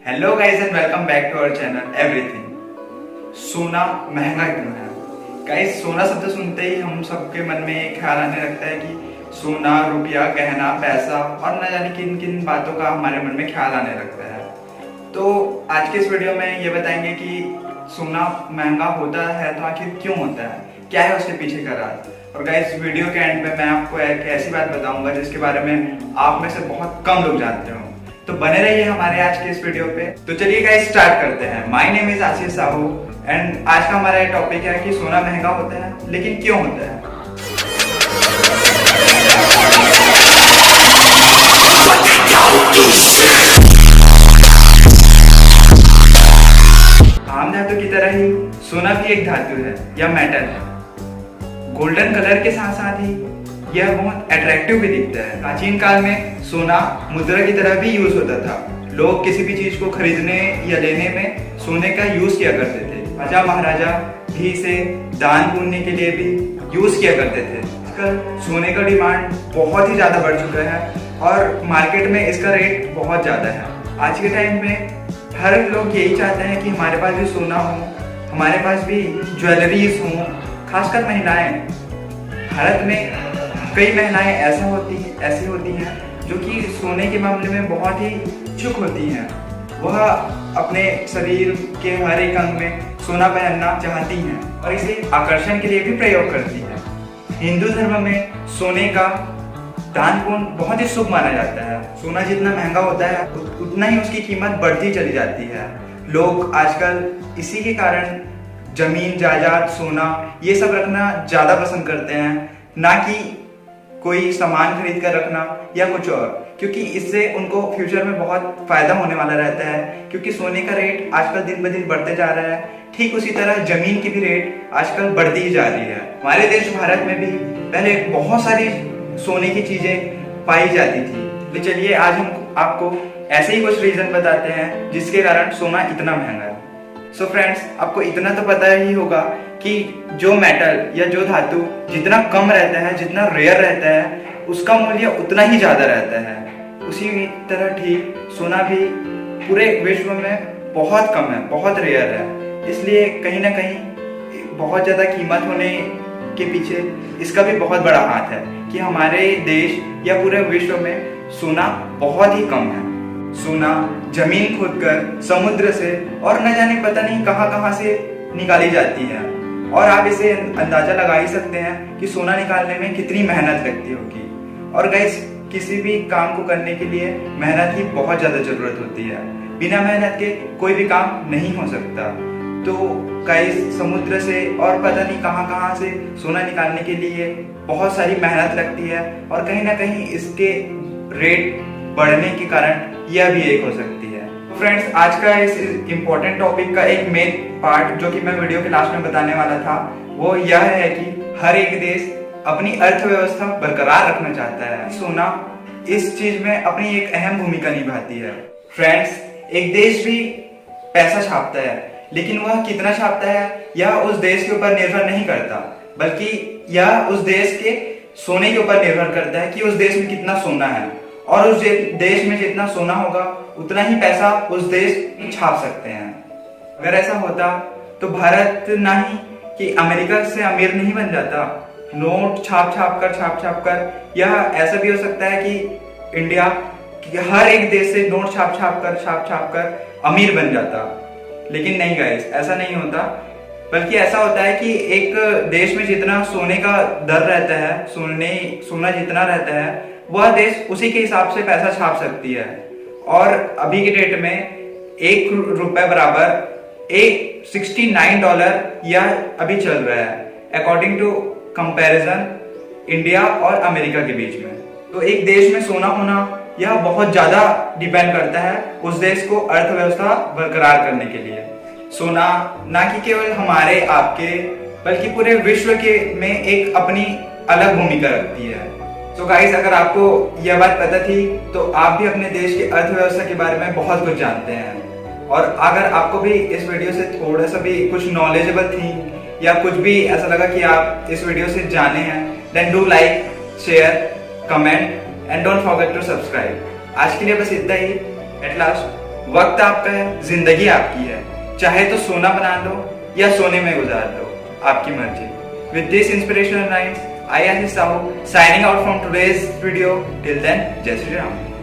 Hello guys and welcome back to our channel everything. सोना महंगा क्यों है? गाइस, सोना शब्द सुनते ही हम सबके मन में एक ख्याल आने लगता है कि सोना, रुपया, गहना, पैसा और न जाने किन किन बातों का हमारे मन में ख्याल आने लगता है। तो आज के इस वीडियो में ये बताएंगे कि सोना महंगा होता है तो आखिर क्यों होता है, क्या है उसके पीछे का राज। और गाइस, वीडियो के एंड पे मैं आपको एक ऐसी बात बताऊंगा जिसके बारे में आप में से बहुत कम लोग जानते हो। तो बने रहिए हमारे आज के इस वीडियो पे। तो चलिए गाइस, स्टार्ट करते हैं। My name is Ashish Sahu and आज का हमारा टॉपिक है कि सोना महंगा होता है लेकिन क्यों होता है। आम धातु की तरह ही सोना भी एक धातु है या मेटल है। गोल्डन कलर के साथ साथ ही यह बहुत अट्रैक्टिव भी दिखता है। प्राचीन काल में सोना मुद्रा की तरह भी यूज होता था। लोग किसी भी चीज को खरीदने या लेने में सोने का यूज किया करते थे। राजा महाराजा भी इसे दान पुण्य के लिए भी यूज किया करते थे। आजकल सोने का डिमांड बहुत ही ज्यादा बढ़ चुका है और मार्केट में इसका रेट बहुत ज्यादा है। आज के टाइम में हर लोग यही चाहते हैं कि हमारे पास भी सोना हो, हमारे पास भी ज्वेलरीज हो। खासकर महिलाएं, भारत में कई महिलाएं ऐसी होती हैं जो कि सोने के मामले में बहुत ही इच्छुक होती हैं। वह अपने शरीर के हर एक अंग में सोना पहनना चाहती हैं और इसे आकर्षण के लिए भी प्रयोग करती हैं। हिंदू धर्म में सोने का दान पुण्य बहुत ही शुभ माना जाता है। सोना जितना महंगा होता है उतना ही उसकी कीमत बढ़ती चली जाती है। लोग आजकल इसी के कारण जमीन, जायदाद, सोना ये सब रखना ज्यादा पसंद करते हैं, ना कि कोई सामान खरीद कर रखना या कुछ और, क्योंकि इससे उनको फ्यूचर में बहुत फायदा होने वाला रहता है। क्योंकि सोने का रेट आजकल दिन ब दिन बढ़ते जा रहा है, ठीक उसी तरह जमीन की भी रेट आजकल बढ़ती ही जा रही है। हमारे देश भारत में भी पहले बहुत सारी सोने की चीजें पाई जाती थी। तो चलिए आज हम आपको ऐसे ही कुछ रीजन बताते हैं जिसके कारण सोना इतना महंगा है। सो फ्रेंड्स, आपको इतना तो पता ही होगा कि जो मेटल या जो धातु जितना कम रहता है, जितना रेयर रहता है, उसका मूल्य उतना ही ज्यादा रहता है। उसी तरह ठीक सोना भी पूरे विश्व में बहुत कम है, बहुत रेयर है। इसलिए कहीं ना कहीं बहुत ज्यादा कीमत होने के पीछे इसका भी बहुत बड़ा हाथ है कि हमारे देश या पूरे विश्व में सोना बहुत ही कम है। सोना जमीन खोदकर समुद्र से और न जाने पता नहीं कहां से निकाली जाती है और आप इसे अंदाजा लगा ही सकते हैं कि सोना निकालने में कितनी मेहनत लगती होगी। और गाइस, किसी भी काम को करने के लिए मेहनत की बहुत ज्यादा जरूरत होती है। बिना मेहनत के कोई भी काम नहीं हो सकता। तो गाइस, समुद्र से और पता नहीं कहां से सोना निकालने के लिए बहुत सारी मेहनत लगती है और कहीं ना कहीं इसके रेट बढ़ने के कारण यह भी एक हो सकती है। फ्रेंड्स, आज का इस इम्पोर्टेंट टॉपिक का एक मेन पार्ट जो कि मैं वीडियो के लास्ट में बताने वाला था वो यह है कि हर एक देश अपनी अर्थव्यवस्था बरकरार रखना चाहता है। सोना इस चीज में अपनी एक अहम भूमिका निभाती है। फ्रेंड्स, एक देश भी पैसा छापता है, लेकिन वह कितना छापता है यह उस देश के ऊपर निर्भर नहीं करता, बल्कि यह उस देश के सोने के ऊपर निर्भर करता है कि उस देश में कितना सोना है। और उस देश में जितना सोना होगा उतना ही पैसा उस देश में छाप सकते हैं। अगर ऐसा होता तो भारत ना ही कि अमेरिका से अमीर नहीं बन जाता। नोट छाप छाप कर यह ऐसा भी हो सकता है कि इंडिया हर एक देश से नोट छाप कर अमीर बन जाता। लेकिन नहीं गाइस, ऐसा नहीं होता। बल्कि ऐसा होता है कि एक देश में जितना सोने का दर रहता है, सोना जितना रहता है, वह देश उसी के हिसाब से पैसा छाप सकती है। और अभी के डेट में ₹1 बराबर $69 यह अभी चल रहा है, अकॉर्डिंग टू कंपैरिजन इंडिया और अमेरिका के बीच में। तो एक देश में सोना होना यह बहुत ज्यादा डिपेंड करता है उस देश को अर्थव्यवस्था बरकरार करने के लिए। सोना ना कि केवल हमारे आपके बल्कि पूरे विश्व के में एक अपनी अलग भूमिका रखती है। तो गाइस, अगर आपको यह बात पता थी तो आप भी अपने देश की अर्थव्यवस्था के बारे में बहुत कुछ जानते हैं। और अगर आपको भी इस वीडियो से थोड़ा सा भी कुछ नॉलेजेबल थी या कुछ भी ऐसा लगा कि आप इस वीडियो से जाने हैं, then do like, share, comment and don't forget to subscribe. आज के लिए बस इतना ही। एट लास्ट वक्त आपका है, जिंदगी आपकी है, चाहे तो सोना बना लो या सोने में गुजार दो, आपकी मर्जी। With this inspirational lines, I am Sahu signing out from today's video. Till then, Jai Shri Ram.